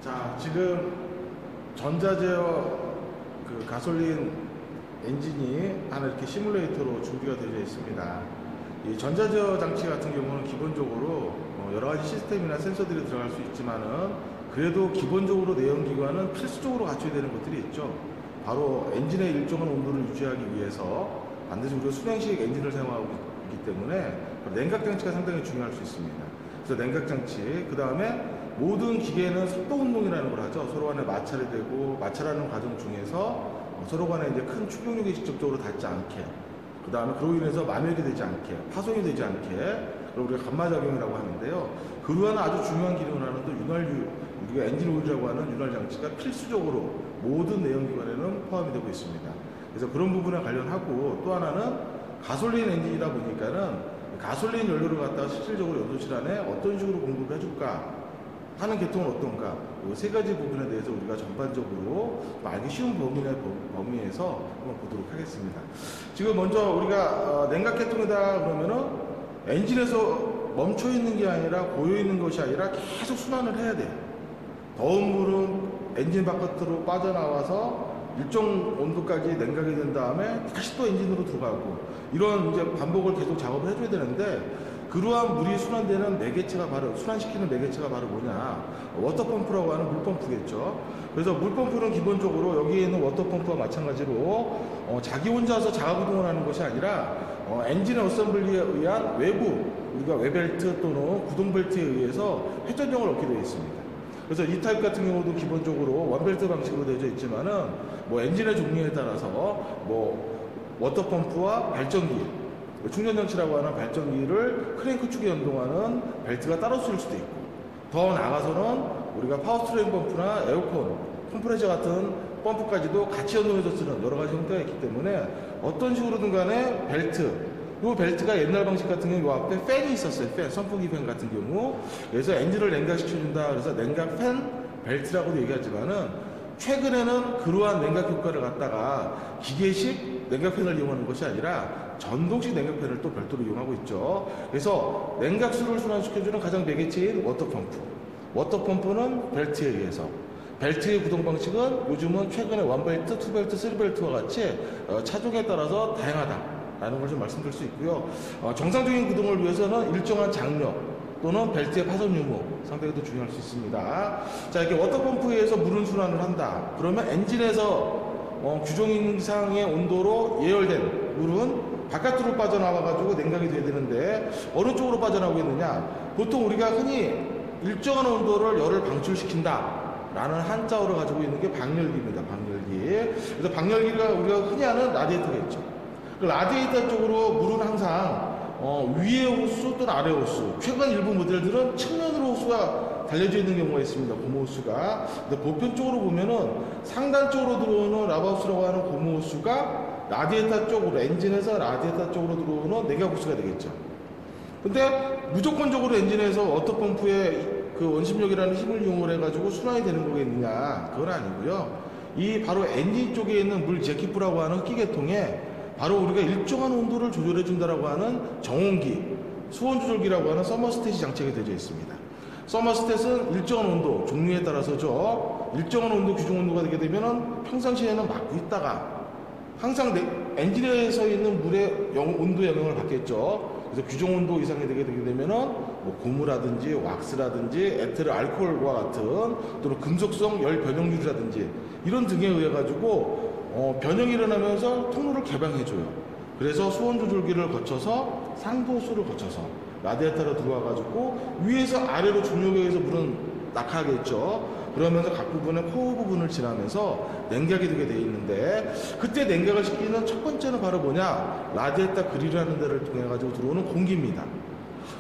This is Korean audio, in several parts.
자, 지금 전자제어 그 가솔린 엔진이 하나 이렇게 시뮬레이터로 준비가 되어 있습니다. 이 전자제어 장치 같은 경우는 기본적으로 여러 가지 시스템이나 센서들이 들어갈 수 있지만은 그래도 기본적으로 내연기관은 필수적으로 갖춰야 되는 것들이 있죠. 바로 엔진의 일정한 온도를 유지하기 위해서 반드시 우리가 순행식 엔진을 사용하고 있기 때문에 냉각장치가 상당히 중요할 수 있습니다. 그래서 냉각장치, 그 다음에 모든 기계는 섭도운동이라는 걸 하죠. 서로 간에 마찰이 되고 마찰하는 과정 중에서 서로 간에 이제 큰 충격력이 직접적으로 닿지 않게, 그 다음에 그로 인해서 마멸이 되지 않게, 파손이 되지 않게, 그걸 우리가 감마작용이라고 하는데요. 그러한 아주 중요한 기능을 하는 또 윤활유, 우리가 엔진 오일이라고 하는 윤활 장치가 필수적으로 모든 내연기관에는 포함이 되고 있습니다. 그래서 그런 부분에 관련하고, 또 하나는 가솔린 엔진이다 보니까는 가솔린 연료를 갖다가 실질적으로 연소실 안에 어떤 식으로 공급을 해줄까 하는 계통은 어떤가, 이 세 가지 부분에 대해서 우리가 전반적으로 알기 쉬운 범위에서 한번 보도록 하겠습니다. 지금 먼저 우리가 냉각 계통이다 그러면은 엔진에서 멈춰 있는 게 아니라 고여 있는 것이 아니라 계속 순환을 해야 돼요. 더운 물은 엔진 바깥으로 빠져나와서 일정 온도까지 냉각이 된 다음에 다시 또 엔진으로 들어가고, 이런 이제 반복을 계속 작업을 해줘야 되는데, 그러한 물이 순환되는 매개체가 바로, 순환시키는 매개체가 바로 뭐냐, 워터펌프라고 하는 물펌프겠죠. 그래서 물펌프는 기본적으로 여기에 있는 워터펌프와 마찬가지로 자기 혼자서 자가구동을 하는 것이 아니라 엔진 어셈블리에 의한 외부, 우리가 외벨트 또는 구동벨트에 의해서 회전력을 얻게 되어 있습니다. 그래서 이 타입 같은 경우도 기본적으로 원벨트 방식으로 되어 있지만은 엔진의 종류에 따라서 워터펌프와 발전기, 충전장치라고 하는 발전기를 크랭크 축에 연동하는 벨트가 따로 쓸 수도 있고, 더 나아가서는 우리가 파워스트레인 펌프나 에어컨, 컴프레셔 같은 펌프까지도 같이 연동해서 쓰는 여러 가지 형태가 있기 때문에 어떤 식으로든 간에 벨트, 이 벨트가 옛날 방식 같은 경우 이 앞에 팬이 있었어요. 팬, 선풍기 팬 같은 경우. 그래서 엔진을 냉각시켜준다. 그래서 냉각 팬 벨트라고도 얘기하지만은 최근에는 그러한 냉각 효과를 갖다가 기계식 냉각팬을 이용하는 것이 아니라 전동식 냉각팬을 또 별도로 이용하고 있죠. 그래서 냉각수를 순환시켜주는 가장 매개체인 워터펌프. 워터펌프는 벨트에 의해서. 벨트의 구동 방식은 요즘은 최근에 원벨트, 투벨트, 쓰리벨트와 같이 차종에 따라서 다양하다라는 걸 좀 말씀드릴 수 있고요. 정상적인 구동을 위해서는 일정한 장력 또는 벨트의 파손 유무 상당히 더 중요할 수 있습니다. 자, 이렇게 워터펌프에 의해서 물은 순환을 한다. 그러면 엔진에서 규정 이상의 온도로 예열된 물은 바깥으로 빠져나와가지고 냉각이 돼야 되는데 어느 쪽으로 빠져나오고 있느냐? 보통 우리가 흔히 일정한 온도를 열을 방출시킨다 라는 한자어를 가지고 있는 게 방열기입니다. 방열기. 그래서 방열기가 우리가 흔히 하는 라디에이터가 있죠. 그 라디에이터 쪽으로 물은 항상 위에 호수 또는 아래 호수, 최근 일부 모델들은 측면으로 호수가 달려져 있는 경우가 있습니다. 고무호수가. 근데 보편적으로 보면은 상단 쪽으로 들어오는 라바호수라고 하는 고무호수가 라디에이터 쪽으로, 엔진에서 라디에이터 쪽으로 들어오는 내각호수가 되겠죠. 근데 무조건적으로 엔진에서 워터펌프의 그 원심력이라는 힘을 이용을 해가지고 순환이 되는 거겠느냐? 그건 아니고요. 이 바로 엔진 쪽에 있는 물 제키프라고 하는 흡기계통에 바로 우리가 일정한 온도를 조절해 준다라고 하는 정온기, 수온 조절기라고 하는 서머스탯이 장착이 되어 있습니다. 서머스탯은 일정한 온도, 종류에 따라서죠. 일정한 온도, 규정 온도가 되게 되면은 평상시에는 막고 있다가 항상 엔진에 있는 물의 온도 영향을 받겠죠. 그래서 규정 온도 이상이 되게 되면은 고무라든지 왁스라든지 에테르 알코올과 같은 또는 금속성 열 변형률이라든지 이런 등에 의해 가지고 변형이 일어나면서 통로를 개방해줘요. 그래서 수온 조절기를 거쳐서 상도수를 거쳐서 라디에이터로 들어와가지고 위에서 아래로 중력에 의해서 물은 낙하하겠죠. 그러면서 각 부분의 코어 부분을 지나면서 냉각이 되게 되어 있는데, 그때 냉각을 시키는 첫 번째는 바로 뭐냐? 라디에이터 그릴이라는 데를 통해 가지고 들어오는 공기입니다.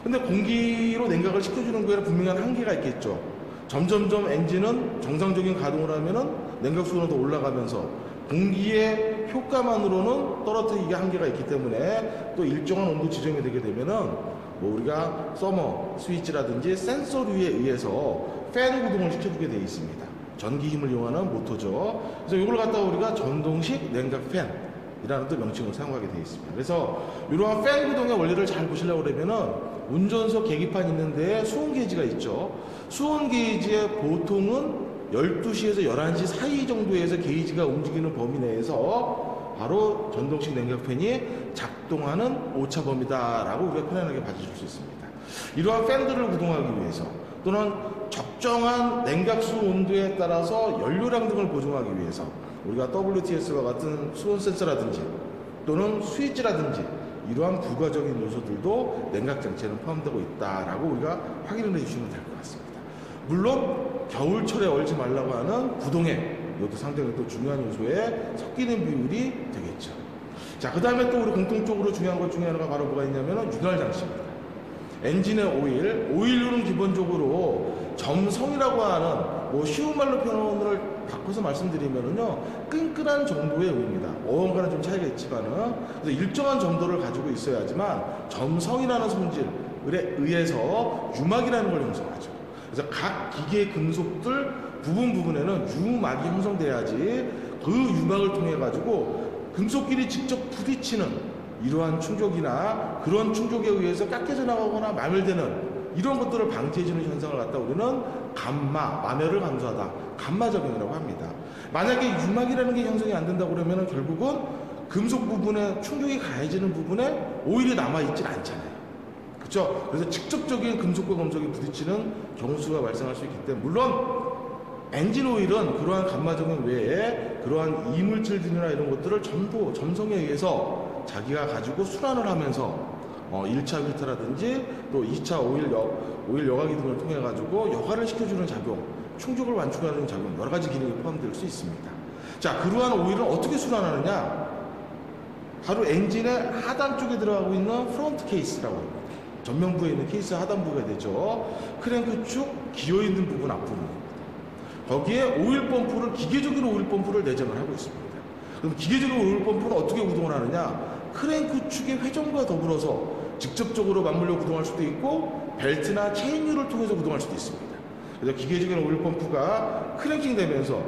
근데 공기로 냉각을 시켜주는 거에는 분명한 한계가 있겠죠. 점점점 엔진은 정상적인 가동을 하면은 냉각 수온이 더 올라가면서 공기의 효과만으로는 떨어뜨리기 한계가 있기 때문에 또 일정한 온도 지정이 되게 되면은 우리가 서머 스위치라든지 센서류에 의해서 팬 구동을 시켜주게 되어 있습니다. 전기 힘을 이용하는 모터죠. 그래서 이걸 갖다가 우리가 전동식 냉각 팬이라는 또 명칭을 사용하게 되어 있습니다. 그래서 이러한 팬 구동의 원리를 잘 보시려고 그러면은 운전석 계기판 있는데 수온 게이지가 있죠. 수온 게이지의 보통은 12시에서 11시 사이 정도에서 게이지가 움직이는 범위 내에서 바로 전동식 냉각팬이 작동하는 오차범위다라고 우리가 편안하게 봐줄 수 있습니다. 이러한 팬들을 구동하기 위해서 또는 적정한 냉각수 온도에 따라서 연료량 등을 보정하기 위해서 우리가 WTS와 같은 수온 센서라든지 또는 스위치라든지 이러한 부가적인 요소들도 냉각 장치에는 포함되고 있다라고 우리가 확인을 해주시면 될 것 같습니다. 물론 겨울철에 얼지 말라고 하는 구동액, 이것도 상당히 또 중요한 요소에 섞이는 비율이 되겠죠. 자, 그 다음에 또 우리 공통적으로 중요한 것 중에 하나가 바로 뭐가 있냐면 윤활 장치입니다. 엔진의 오일류는 기본적으로 점성이라고 하는 쉬운 말로 표현을 바꿔서 말씀드리면은요, 끈끈한 정도의 오일입니다. 어원과는 좀 차이가 있지만은 그래서 일정한 점도를 가지고 있어야지만 점성이라는 성질에 의해서 유막이라는 걸 형성하죠. 그래서 각 기계 금속들 부분에는 유막이 형성돼야지 그 유막을 통해 가지고 금속끼리 직접 부딪히는 이러한 충격이나 그런 충격에 의해서 깎여져 나가거나 마멸되는 이런 것들을 방지해주는 현상을 갖다 우리는 마멸을 감소하다, 감마 적용이라고 합니다. 만약에 유막이라는 게 형성이 안 된다고 그러면 결국은 금속 부분에 충격이 가해지는 부분에 오일이 남아있질 않잖아요. 그렇죠? 그래서 직접적인 금속과 금속이 부딪히는 경우수가 발생할 수 있기 때문에, 물론 엔진 오일은 그러한 감마 적용 외에 그러한 이물질들이나 이런 것들을 전부 점성에 의해서 자기가 가지고 순환을 하면서 1차 필터라든지 또 2차 오일 여과기 등을 통해 가지고 여과를 시켜주는 작용, 충족을 완충하는 작용, 여러 가지 기능이 포함될 수 있습니다. 자, 그러한 오일은 어떻게 순환하느냐? 바로 엔진의 하단 쪽에 들어가고 있는 프론트 케이스라고 합니다. 전면부에 있는 케이스 하단부가 되죠. 크랭크 축 기어 있는 부분 앞부분입니다. 거기에 오일 펌프를, 기계적으로 오일 펌프를 내장을 하고 있습니다. 그럼 기계적으로 오일 펌프는 어떻게 구동을 하느냐? 크랭크 축의 회전과 더불어서 직접적으로 맞물려 구동할 수도 있고 벨트나 체인류를 통해서 구동할 수도 있습니다. 그래서 기계적인 오일 펌프가 크랭킹 되면서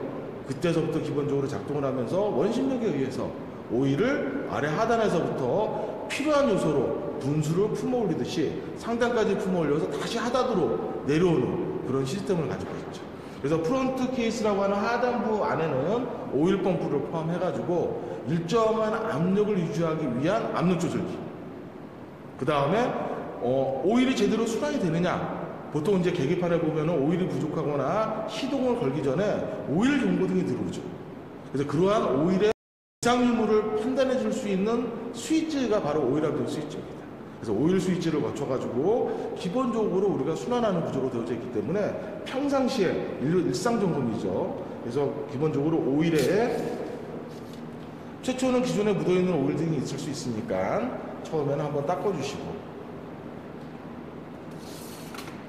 그때서부터 기본적으로 작동을 하면서 원심력에 의해서 오일을 아래 하단에서부터 필요한 요소로 분수를 품어 올리듯이 상단까지 품어 올려서 다시 하단으로 내려오는 그런 시스템을 가지고 있죠. 그래서 프론트 케이스라고 하는 하단부 안에는 오일 펌프를 포함해가지고 일정한 압력을 유지하기 위한 압력 조절기. 그 다음에 오일이 제대로 순환이 되느냐. 보통 이제 계기판에 보면은 오일이 부족하거나 시동을 걸기 전에 오일 경고등이 들어오죠. 그래서 그러한 오일의 이상 유무를 판단해 줄 수 있는 스위치가 바로 오일 압력 스위치입니다. 그래서 오일 스위치를 거쳐가지고 기본적으로 우리가 순환하는 구조로 되어져 있기 때문에 평상시에 일상 점검이죠. 그래서 기본적으로 오일에 최초는 기존에 묻어있는 오일 등이 있을 수 있으니까 처음에는 한번 닦아주시고,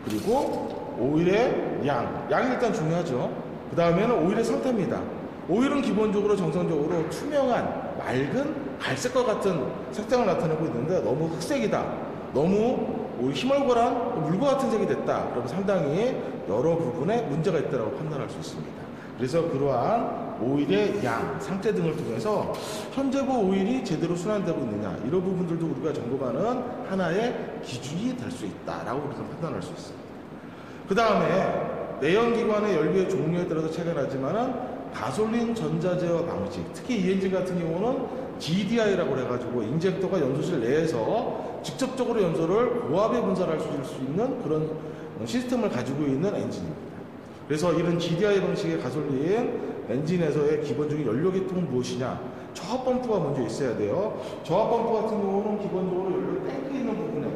그리고 오일의 양이 일단 중요하죠. 그 다음에는 오일의 상태입니다. 오일은 기본적으로 정상적으로 투명한 맑은 갈색과 같은 색상을 나타내고 있는데 너무 흑색이다, 너무 희멀거란 물과 같은 색이 됐다, 그러면 상당히 여러 부분에 문제가 있다고 판단할 수 있습니다. 그래서 그러한 오일의 양, 상태 등을 통해서 현재부 오일이 제대로 순환되고 있느냐, 이런 부분들도 우리가 점검하는 하나의 기준이 될 수 있다라고 우리가 판단할 수 있습니다. 그 다음에 내연기관의 연료의 종류에 따라서 차이가 나지만은 가솔린 전자제어 방식, 특히 이 엔진 같은 경우는 GDI라고 해가지고 인젝터가 연소실 내에서 직접적으로 연소를 고압에 분산할 수 있는 그런 시스템을 가지고 있는 엔진입니다. 그래서 이런 GDI 방식의 가솔린 엔진에서의 기본적인 연료 계통은 무엇이냐? 저압 펌프가 먼저 있어야 돼요. 저압 펌프 같은 경우는 기본적으로 연료 탱크 있는 부분에,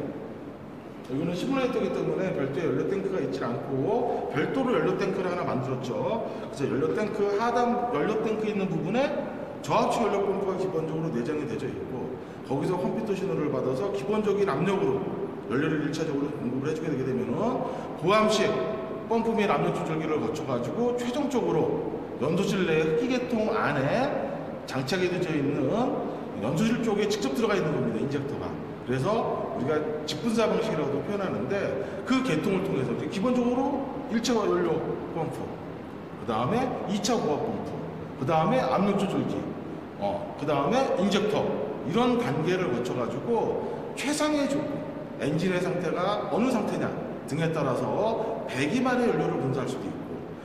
여기는 시뮬레이터이기 때문에 별도의 연료 탱크가 있지 않고 별도로 연료 탱크를 하나 만들었죠. 그래서 연료 탱크 하단 연료 탱크 있는 부분에 저압식 연료 펌프가 기본적으로 내장이 되어 있고, 거기서 컴퓨터 신호를 받아서 기본적인 압력으로 연료를 1차적으로 공급을 해주게 되게 되면은 고함식 펌프 및 압력 조절기를 거쳐가지고 최종적으로 연소실 내 흡기계통 안에 장착이 되어 있는 연소실 쪽에 직접 들어가 있는 겁니다, 인젝터가. 그래서 우리가 직분사 방식이라고도 표현하는데 그 계통을 통해서 기본적으로 1차 연료 펌프, 그 다음에 2차 고압 펌프, 그 다음에 압력 조절기, 그 다음에 인젝터, 이런 단계를 거쳐가지고 최상의 조건, 엔진의 상태가 어느 상태냐 등에 따라서 배기만의 연료를 분사할 수도 있고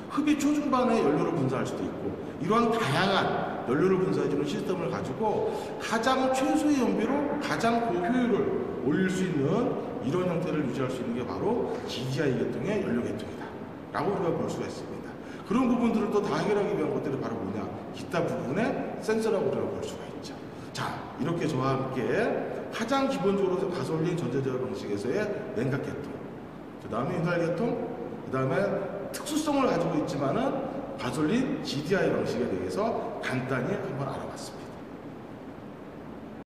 흡입 초중반에 연료를 분사할 수도 있고, 이러한 다양한 연료를 분사해주는 시스템을 가지고 가장 최소의 연비로 가장 고효율을 올릴 수 있는 이런 형태를 유지할 수 있는 게 바로 GDI 계통의 연료 계통이다 라고 우리가 볼 수가 있습니다. 그런 부분들을 또 다 해결하기 위한 것들이 바로 뭐냐, 기타 부분의 센서라고 우리가 볼 수가 있죠. 자, 이렇게 저와 함께 가장 기본적으로 가솔린 전자제어 방식에서의 냉각 계통, 그 다음에 윤활 계통, 그 다음에 특수성을 가지고 있지만은 가솔린 GDI 방식에 대해서 간단히 한번 알아봤습니다.